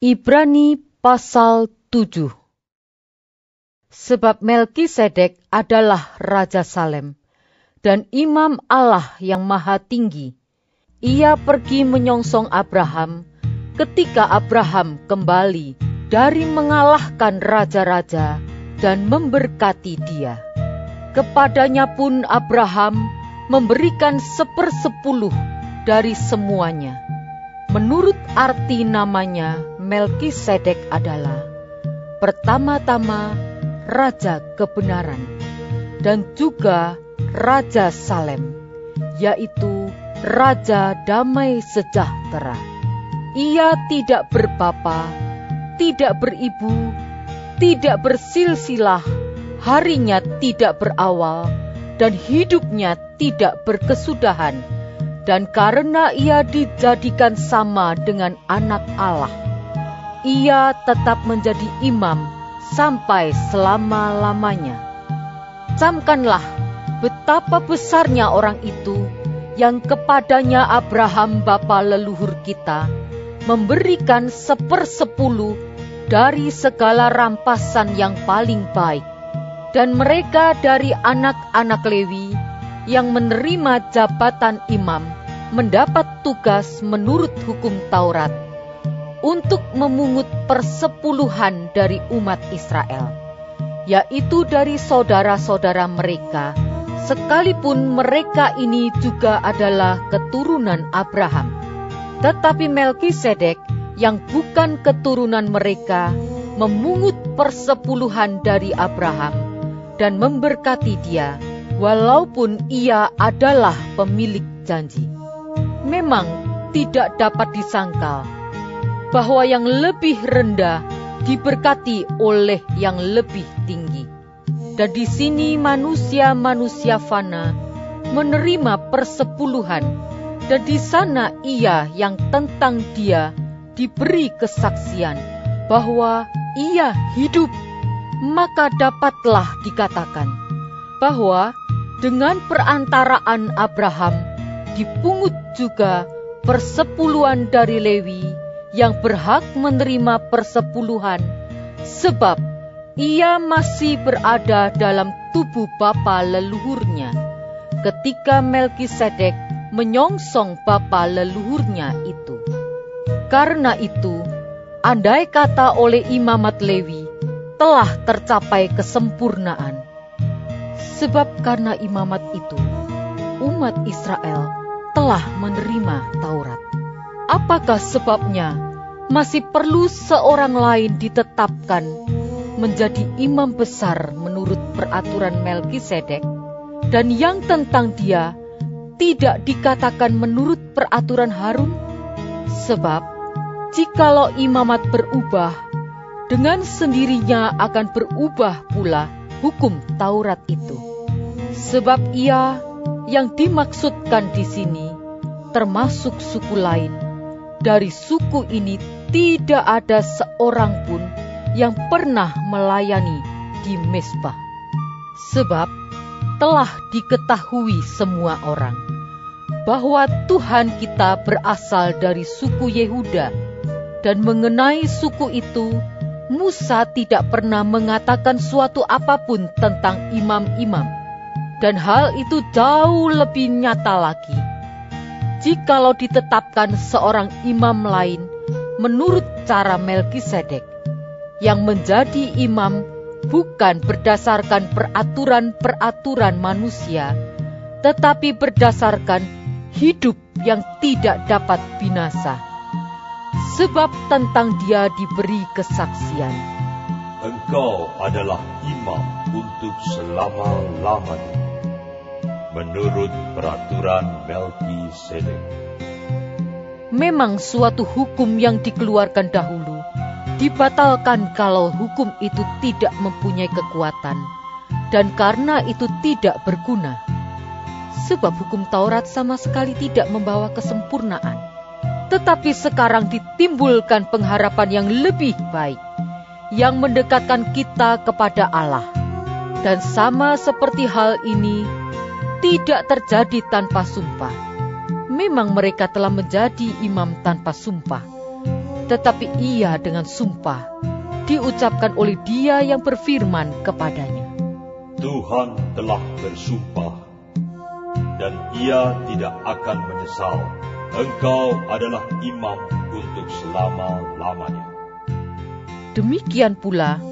Ibrani pasal 7. Sebab Melkisedek adalah Raja Salem dan Imam Allah yang Maha Tinggi. Ia pergi menyongsong Abraham ketika Abraham kembali dari mengalahkan raja-raja dan memberkati dia. Kepadanya pun Abraham memberikan 1/10 dari semuanya. Menurut arti namanya, Melkisedek adalah pertama-tama Raja Kebenaran dan juga Raja Salem, yaitu Raja Damai Sejahtera. Ia tidak berbapa, tidak beribu, tidak bersilsilah, harinya tidak berawal, dan hidupnya tidak berkesudahan. Dan karena ia dijadikan sama dengan anak Allah, ia tetap menjadi imam sampai selama-lamanya. Camkanlah betapa besarnya orang itu yang kepadanya Abraham bapa leluhur kita memberikan 1/10 dari segala rampasan yang paling baik. Dan mereka dari anak-anak Lewi yang menerima jabatan imam mendapat tugas menurut hukum Taurat untuk memungut 10% dari umat Israel, yaitu dari saudara-saudara mereka, sekalipun mereka ini juga adalah keturunan Abraham. Tetapi Melkisedek yang bukan keturunan mereka memungut 10% dari Abraham dan memberkati dia, walaupun ia adalah pemilik janji. Memang tidak dapat disangkal bahwa yang lebih rendah diberkati oleh yang lebih tinggi. Dan di sini manusia-manusia fana menerima 10%, dan di sana ia yang tentang dia diberi kesaksian bahwa ia hidup. Maka dapatlah dikatakan bahwa dengan perantaraan Abraham dipungut juga 10% dari Lewi yang berhak menerima 10%, sebab ia masih berada dalam tubuh bapa leluhurnya ketika Melkisedek menyongsong bapa leluhurnya itu. Karena itu, andai kata oleh imamat Lewi telah tercapai kesempurnaan. Sebab karena imamat itu, umat Israel telah menerima Taurat. Apakah sebabnya masih perlu seorang lain ditetapkan menjadi imam besar menurut peraturan Melkisedek, dan yang tentang dia tidak dikatakan menurut peraturan Harun? Sebab jikalau imamat berubah, dengan sendirinya akan berubah pula hukum Taurat itu. Sebab ia yang dimaksudkan di sini termasuk suku lain. Dari suku ini tidak ada seorang pun yang pernah melayani di Mezbah. Sebab telah diketahui semua orang bahwa Tuhan kita berasal dari suku Yehuda, dan mengenai suku itu Musa tidak pernah mengatakan suatu apapun tentang imam-imam, dan hal itu jauh lebih nyata lagi jikalau ditetapkan seorang imam lain menurut cara Melkisedek, yang menjadi imam bukan berdasarkan peraturan-peraturan manusia, tetapi berdasarkan hidup yang tidak dapat binasa. Sebab tentang dia diberi kesaksian, engkau adalah imam untuk selama-lamanya, menurut peraturan Melkisedek. Memang suatu hukum yang dikeluarkan dahulu dibatalkan kalau hukum itu tidak mempunyai kekuatan, dan karena itu tidak berguna. Sebab hukum Taurat sama sekali tidak membawa kesempurnaan, tetapi sekarang ditimbulkan pengharapan yang lebih baik, yang mendekatkan kita kepada Allah. Dan sama seperti hal ini tidak terjadi tanpa sumpah. Memang mereka telah menjadi imam tanpa sumpah, tetapi ia dengan sumpah diucapkan oleh Dia yang berfirman kepadanya. Tuhan telah bersumpah, dan Ia tidak akan menyesal. Engkau adalah imam untuk selama-lamanya. Demikian pula,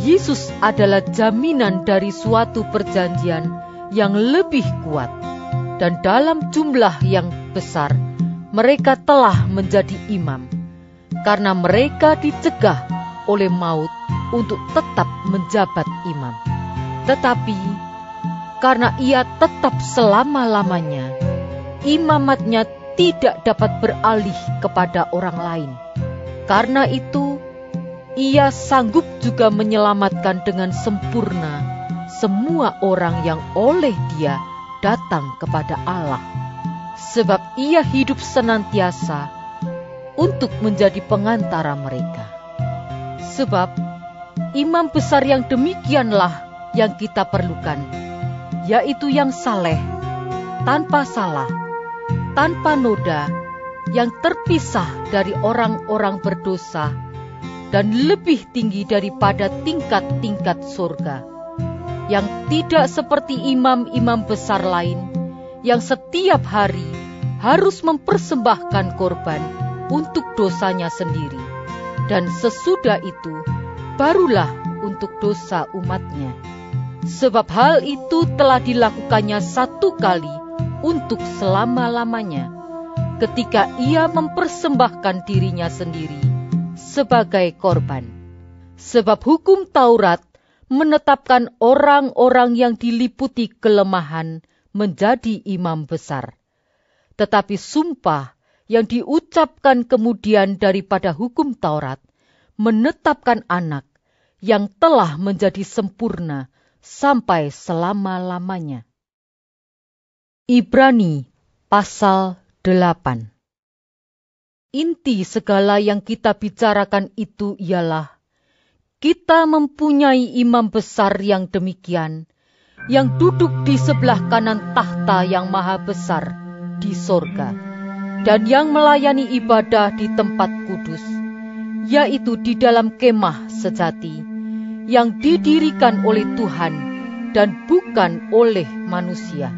Yesus adalah jaminan dari suatu perjanjian yang lebih kuat, dan dalam jumlah yang besar, mereka telah menjadi imam, karena mereka dicegah oleh maut untuk tetap menjabat imam. Tetapi, karena ia tetap selama-lamanya, imamatnya tidak dapat beralih kepada orang lain. Karena itu, ia sanggup juga menyelamatkan dengan sempurna semua orang yang oleh Dia datang kepada Allah. Sebab ia hidup senantiasa untuk menjadi pengantara mereka. Sebab imam besar yang demikianlah yang kita perlukan, yaitu yang saleh, tanpa salah, tanpa noda, yang terpisah dari orang-orang berdosa, dan lebih tinggi daripada tingkat-tingkat surga, yang tidak seperti imam-imam besar lain, yang setiap hari harus mempersembahkan korban untuk dosanya sendiri, dan sesudah itu barulah untuk dosa umatnya. Sebab hal itu telah dilakukannya satu kali untuk selama-lamanya, ketika ia mempersembahkan dirinya sendiri sebagai korban. Sebab hukum Taurat menetapkan orang-orang yang diliputi kelemahan menjadi imam besar. Tetapi sumpah yang diucapkan kemudian daripada hukum Taurat menetapkan anak yang telah menjadi sempurna sampai selama-lamanya. Ibrani pasal 8. Inti segala yang kita bicarakan itu ialah kita mempunyai imam besar yang demikian, yang duduk di sebelah kanan tahta yang maha besar di sorga, dan yang melayani ibadah di tempat kudus, yaitu di dalam kemah sejati, yang didirikan oleh Tuhan dan bukan oleh manusia.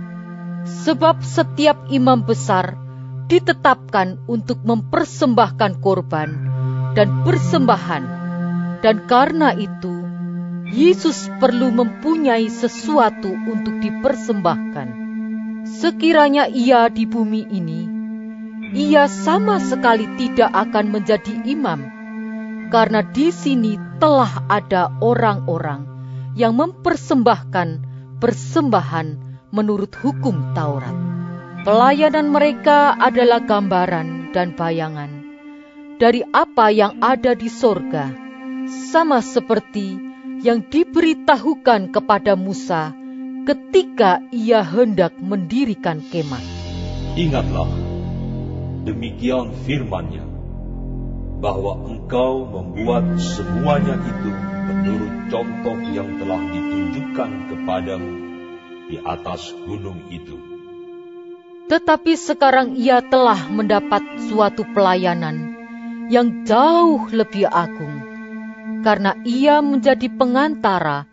Sebab setiap imam besar ditetapkan untuk mempersembahkan korban dan persembahan, dan karena itu Yesus perlu mempunyai sesuatu untuk dipersembahkan. Sekiranya ia di bumi ini, ia sama sekali tidak akan menjadi imam, karena di sini telah ada orang-orang yang mempersembahkan persembahan menurut hukum Taurat. Pelayanan mereka adalah gambaran dan bayangan dari apa yang ada di sorga, sama seperti yang diberitahukan kepada Musa ketika ia hendak mendirikan kemah. Ingatlah, demikian firman-Nya, bahwa engkau membuat semuanya itu menurut contoh yang telah ditunjukkan kepadamu di atas gunung itu. Tetapi sekarang ia telah mendapat suatu pelayanan yang jauh lebih agung, karena ia menjadi pengantara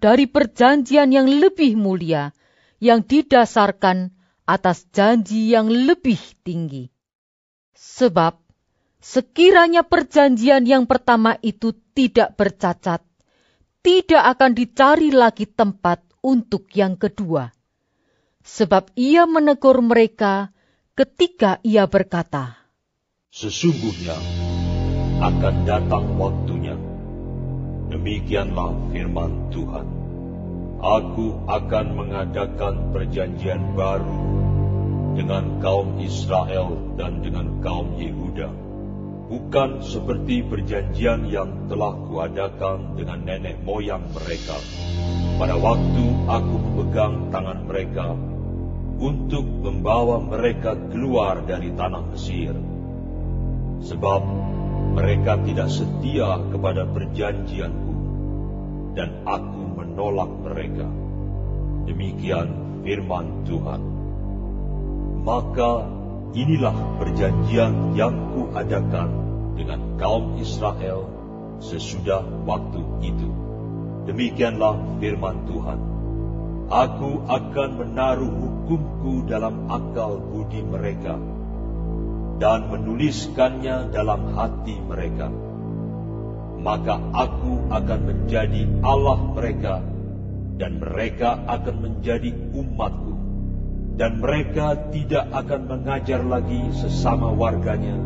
dari perjanjian yang lebih mulia, yang didasarkan atas janji yang lebih tinggi. Sebab sekiranya perjanjian yang pertama itu tidak bercacat, tidak akan dicari lagi tempat untuk yang kedua. Sebab ia menegur mereka ketika ia berkata, Sesungguhnya akan datang waktunya, demikianlah firman Tuhan, Aku akan mengadakan perjanjian baru dengan kaum Israel dan dengan kaum Yehuda, bukan seperti perjanjian yang telah kuadakan dengan nenek moyang mereka pada waktu aku memegang tangan mereka untuk membawa mereka keluar dari tanah Mesir. Sebab mereka tidak setia kepada perjanjianku, dan aku menolak mereka. Demikian firman Tuhan. Maka inilah perjanjian yang kuadakan dengan kaum Israel sesudah waktu itu. Demikianlah firman Tuhan. Aku akan menaruh hukumku dalam akal budi mereka, dan menuliskannya dalam hati mereka. Maka aku akan menjadi Allah mereka, dan mereka akan menjadi umatku. Dan mereka tidak akan mengajar lagi sesama warganya,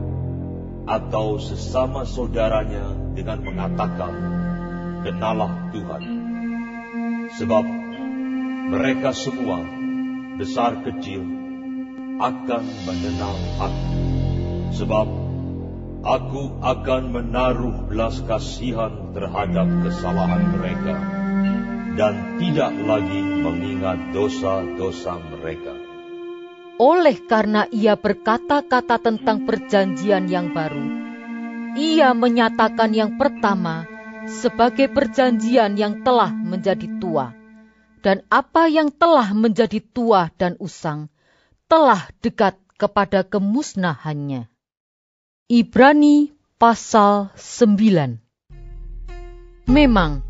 atau sesama saudaranya dengan mengatakan, "Kenalah Tuhan." Sebab mereka semua, besar kecil, akan mengenal aku. Sebab aku akan menaruh belas kasihan terhadap kesalahan mereka, dan tidak lagi mengingat dosa-dosa mereka. Oleh karena ia berkata-kata tentang perjanjian yang baru, ia menyatakan yang pertama sebagai perjanjian yang telah menjadi tua. Dan apa yang telah menjadi tua dan usang telah dekat kepada kemusnahannya. Ibrani pasal 9. Memang,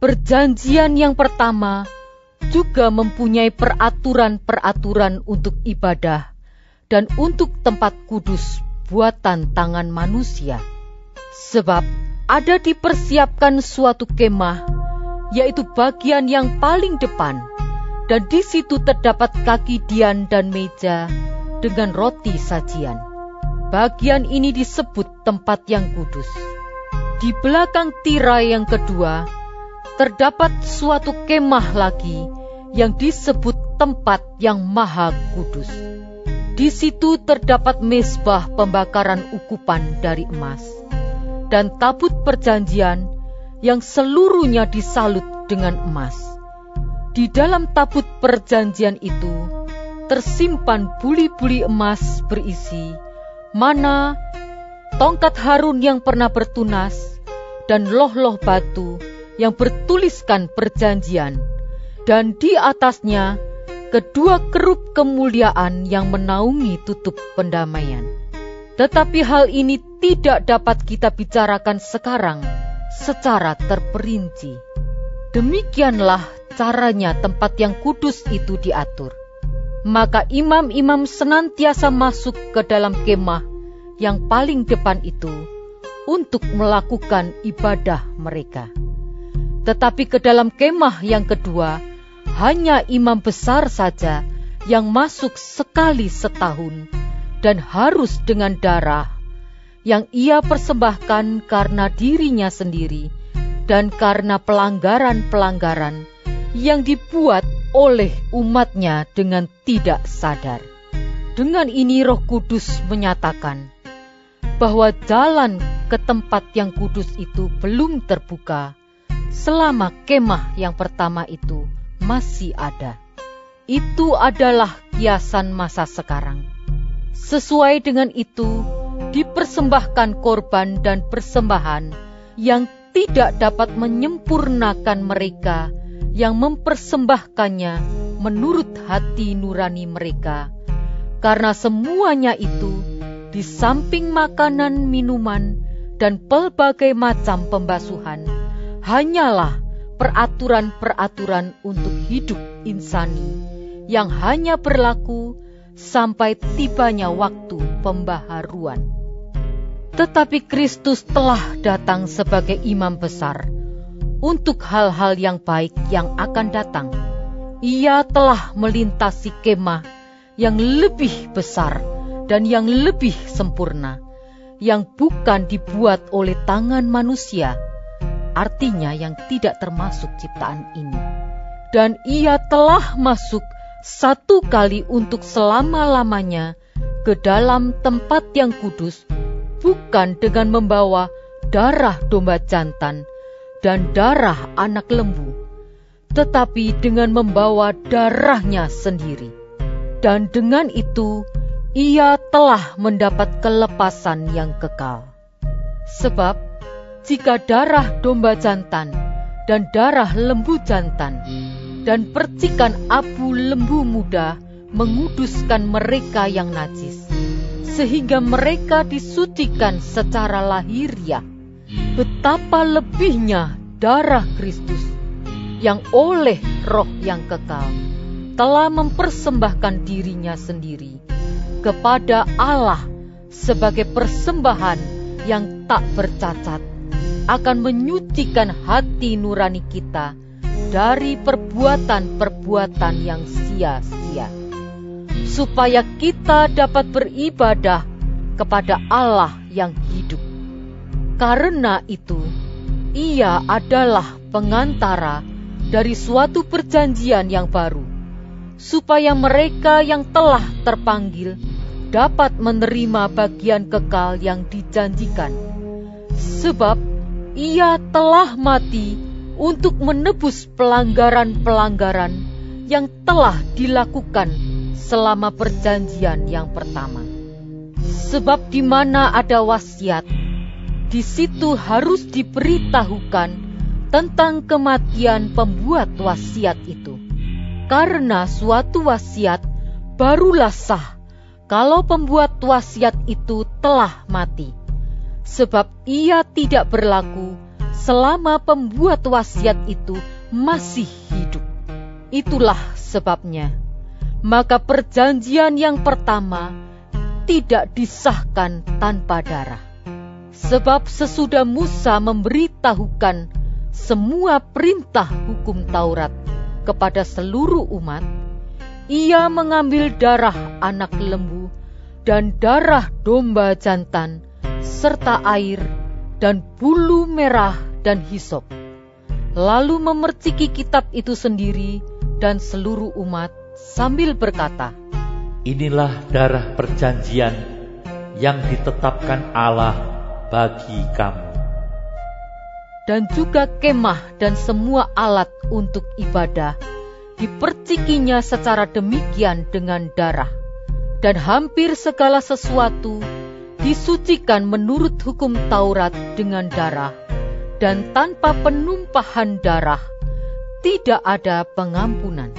perjanjian yang pertama juga mempunyai peraturan-peraturan untuk ibadah dan untuk tempat kudus buatan tangan manusia. Sebab ada dipersiapkan suatu kemah, yaitu bagian yang paling depan, dan di situ terdapat kaki dian dan meja dengan roti sajian. Bagian ini disebut tempat yang kudus. Di belakang tirai yang kedua, terdapat suatu kemah lagi yang disebut tempat yang maha kudus. Di situ terdapat mezbah pembakaran ukupan dari emas, dan tabut perjanjian yang seluruhnya disalut dengan emas. Di dalam tabut perjanjian itu tersimpan buli-buli emas berisi mana, tongkat Harun yang pernah bertunas, dan loh-loh batu yang bertuliskan perjanjian, dan di atasnya kedua kerub kemuliaan yang menaungi tutup pendamaian. Tetapi hal ini tidak dapat kita bicarakan sekarang secara terperinci. Demikianlah caranya tempat yang kudus itu diatur. Maka imam-imam senantiasa masuk ke dalam kemah yang paling depan itu untuk melakukan ibadah mereka. Tetapi ke dalam kemah yang kedua, hanya imam besar saja yang masuk sekali setahun, dan harus dengan darah yang ia persembahkan karena dirinya sendiri dan karena pelanggaran-pelanggaran yang dibuat oleh umatnya dengan tidak sadar. Dengan ini Roh Kudus menyatakan bahwa jalan ke tempat yang kudus itu belum terbuka selama kemah yang pertama itu masih ada. Itu adalah kiasan masa sekarang. Sesuai dengan itu, dipersembahkan korban dan persembahan yang tidak dapat menyempurnakan mereka yang mempersembahkannya menurut hati nurani mereka, karena semuanya itu, di samping makanan, minuman, dan pelbagai macam pembasuhan, hanyalah peraturan-peraturan untuk hidup insani yang hanya berlaku sampai tibanya waktu pembaharuan. Tetapi Kristus telah datang sebagai imam besar untuk hal-hal yang baik yang akan datang. Ia telah melintasi kemah yang lebih besar dan yang lebih sempurna, yang bukan dibuat oleh tangan manusia, artinya yang tidak termasuk ciptaan ini. Dan ia telah masuk satu kali untuk selama-lamanya ke dalam tempat yang kudus, bukan dengan membawa darah domba jantan dan darah anak lembu, tetapi dengan membawa darahnya sendiri. Dan dengan itu, ia telah mendapat kelepasan yang kekal. Sebab, jika darah domba jantan dan darah lembu jantan dan percikan abu lembu muda menguduskan mereka yang najis, sehingga mereka disucikan secara lahiriah. Betapa lebihnya darah Kristus yang oleh Roh yang kekal telah mempersembahkan dirinya sendiri kepada Allah sebagai persembahan yang tak bercacat, akan menyucikan hati nurani kita dari perbuatan-perbuatan yang sia-sia, supaya kita dapat beribadah kepada Allah yang hidup. Karena itu, Ia adalah pengantara dari suatu perjanjian yang baru, supaya mereka yang telah terpanggil dapat menerima bagian kekal yang dijanjikan. Sebab Ia telah mati untuk menebus pelanggaran-pelanggaran yang telah dilakukan selama perjanjian yang pertama. Sebab di mana ada wasiat, di situ harus diberitahukan tentang kematian pembuat wasiat itu. Karena suatu wasiat barulah sah kalau pembuat wasiat itu telah mati. Sebab ia tidak berlaku selama pembuat wasiat itu masih hidup. Itulah sebabnya, maka perjanjian yang pertama tidak disahkan tanpa darah. Sebab sesudah Musa memberitahukan semua perintah hukum Taurat kepada seluruh umat, ia mengambil darah anak lembu dan darah domba jantan, serta air dan bulu merah dan hisop, lalu memerciki kitab itu sendiri dan seluruh umat sambil berkata, "Inilah darah perjanjian yang ditetapkan Allah bagi kamu." Dan juga kemah dan semua alat untuk ibadah dipercikinya secara demikian dengan darah. Dan hampir segala sesuatu disucikan menurut hukum Taurat dengan darah, dan tanpa penumpahan darah tidak ada pengampunan.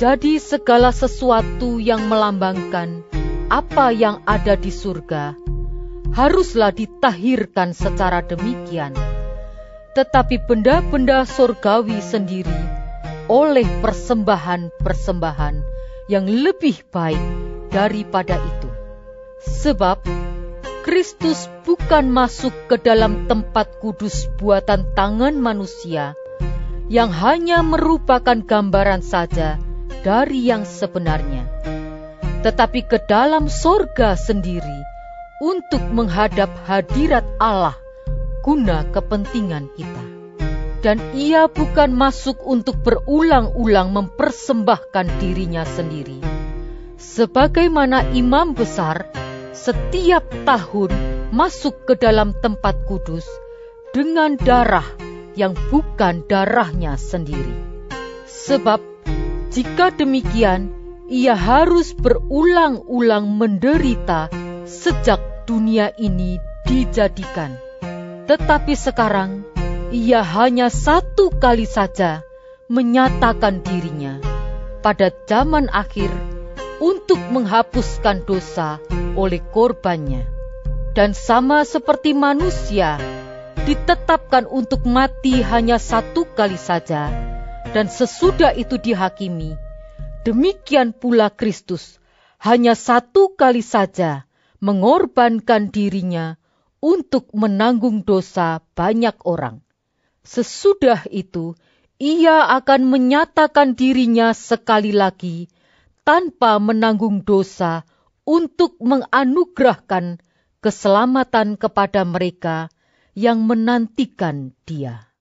Jadi segala sesuatu yang melambangkan apa yang ada di surga haruslah ditahirkan secara demikian. Tetapi benda-benda surgawi sendiri oleh persembahan-persembahan yang lebih baik daripada itu. Sebab Kristus bukan masuk ke dalam tempat kudus buatan tangan manusia, yang hanya merupakan gambaran saja dari yang sebenarnya, tetapi ke dalam sorga sendiri untuk menghadap hadirat Allah guna kepentingan kita. Dan ia bukan masuk untuk berulang-ulang mempersembahkan dirinya sendiri, sebagaimana imam besar setiap tahun masuk ke dalam tempat kudus dengan darah yang bukan darahnya sendiri. Sebab jika demikian, ia harus berulang-ulang menderita sejak dunia ini dijadikan. Tetapi sekarang ia hanya satu kali saja menyatakan dirinya pada zaman akhir untuk menghapuskan dosa oleh korbannya. Dan sama seperti manusia ditetapkan untuk mati hanya satu kali saja, dan sesudah itu dihakimi, demikian pula Kristus hanya satu kali saja mengorbankan dirinya untuk menanggung dosa banyak orang. Sesudah itu, ia akan menyatakan dirinya sekali lagi tanpa menanggung dosa untuk menganugerahkan keselamatan kepada mereka yang menantikan Dia.